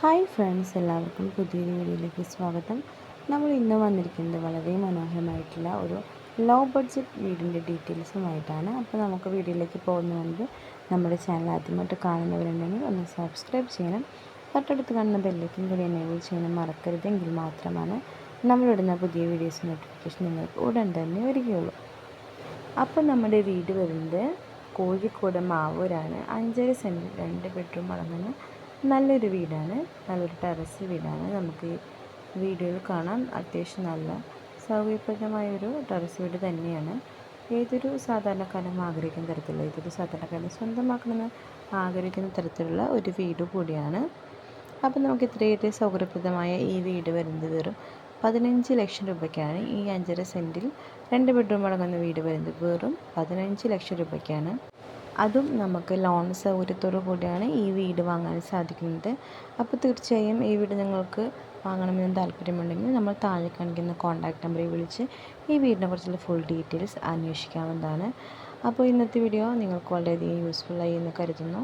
Hi friends, എല്ലാവർക്കും പുതിയൊരു വീഡിയോയിലേക്ക് സ്വാഗതം. നമ്മൾ ഇന്ന് വന്നിരിക്കുന്നത് വളരെ മനോഹരമായിട്ടുള്ള ഒരു ലോ ബഡ്ജറ്റ് വീടിൻ്റെ ഡീറ്റെയിൽസുമായിട്ടാണ്. അപ്പോൾ നമുക്ക് വീഡിയോയിലേക്ക് പോകുന്നതിന് മുൻപ് നമ്മുടെ ചാനൽ ആദ്യമായിട്ട് കാണുന്നവരുണ്ടെങ്കിൽ ഒന്ന് സബ്സ്ക്രൈബ് ചെയ്യണം. തൊട്ടടുത്ത് കാണുന്ന ബെല്ലൈക്കൻ കൂടി എനേബിൾ ചെയ്യണം മറക്കരുതെങ്കിൽ മാത്രമാണ് നമ്മളിടുന്ന പുതിയ വീഡിയോസ് നോട്ടിഫിക്കേഷൻ നിങ്ങൾക്ക് ഉടൻ തന്നെ വരികയുള്ളൂ. അപ്പോൾ നമ്മുടെ വീട് വരുന്നത് കോഴിക്കോട് മാവൂരാണ്. 5.5 സെൻറ്റ് 2 ബെഡ്റൂം അടങ്ങുന്ന നല്ലൊരു വീടാണ്. നല്ലൊരു ടെറസ് വീടാണ്. നമുക്ക് വീഡിയോയിൽ കാണാം. അത്യാവശ്യം നല്ല സൗകര്യപ്രദമായൊരു ടെറസ് വീട് തന്നെയാണ്. ഏതൊരു സാധാരണക്കാരനും ആഗ്രഹിക്കുന്ന തരത്തിലുള്ള ഏതൊരു സാധാരണക്കാരനും സ്വന്തമാക്കണമെന്ന് ആഗ്രഹിക്കുന്ന തരത്തിലുള്ള ഒരു വീട് കൂടിയാണ്. അപ്പോൾ നമുക്ക് ഇത്രയേറെ സൗകര്യപ്രദമായ ഈ വീട് വരുന്നത് വെറും 15 ലക്ഷം രൂപയ്ക്കാണ്. ഈ 5.5 സെൻറ്റിൽ 2 ബെഡ്റൂം അടങ്ങുന്ന വീട് വരുന്നത് വെറും 15 ലക്ഷം രൂപയ്ക്കാണ്. അതും നമുക്ക് ലോൺ സൗകര്യത്തോടു കൂടിയാണ് ഈ വീട് വാങ്ങാൻ സാധിക്കുന്നത്. അപ്പോൾ തീർച്ചയായും ഈ വീട് നിങ്ങൾക്ക് വാങ്ങണമെന്ന് താല്പര്യമുണ്ടെങ്കിൽ നമ്മൾ താഴെ കാണിക്കുന്ന കോൺടാക്റ്റ് നമ്പറിൽ വിളിച്ച് ഈ വീടിനെ കുറിച്ചുള്ള ഫുൾ ഡീറ്റെയിൽസ് അന്വേഷിക്കാവുന്നതാണ്. അപ്പോൾ ഇന്നത്തെ വീഡിയോ നിങ്ങൾക്ക് വളരെയധികം യൂസ്ഫുള്ളായി എന്ന് കരുതുന്നു.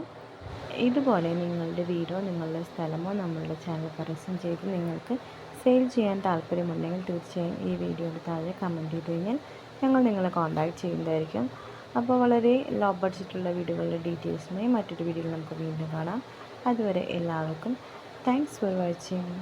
ഇതുപോലെ നിങ്ങളുടെ വീടോ നിങ്ങളുടെ സ്ഥലമോ നമ്മളുടെ ചാനൽ പരസ്യം ചെയ്ത് നിങ്ങൾക്ക് സെയിൽ ചെയ്യാൻ താല്പര്യമുണ്ടെങ്കിൽ തീർച്ചയായും ഈ വീഡിയോയുടെ താഴെ കമൻറ്റ് ചെയ്ത് കഴിഞ്ഞാൽ ഞങ്ങൾ നിങ്ങളെ കോൺടാക്റ്റ് ചെയ്യുന്നതായിരിക്കും. അപ്പോൾ വളരെ ലോ ബഡ്ജറ്റുള്ള വീടുകളുടെ ഡീറ്റെയിൽസുമായി മറ്റൊരു വീഡിയോയിൽ നമുക്ക് വീണ്ടും കാണാം. അതുവരെ എല്ലാവർക്കും താങ്ക്സ് ഫോർ വാച്ചിങ്.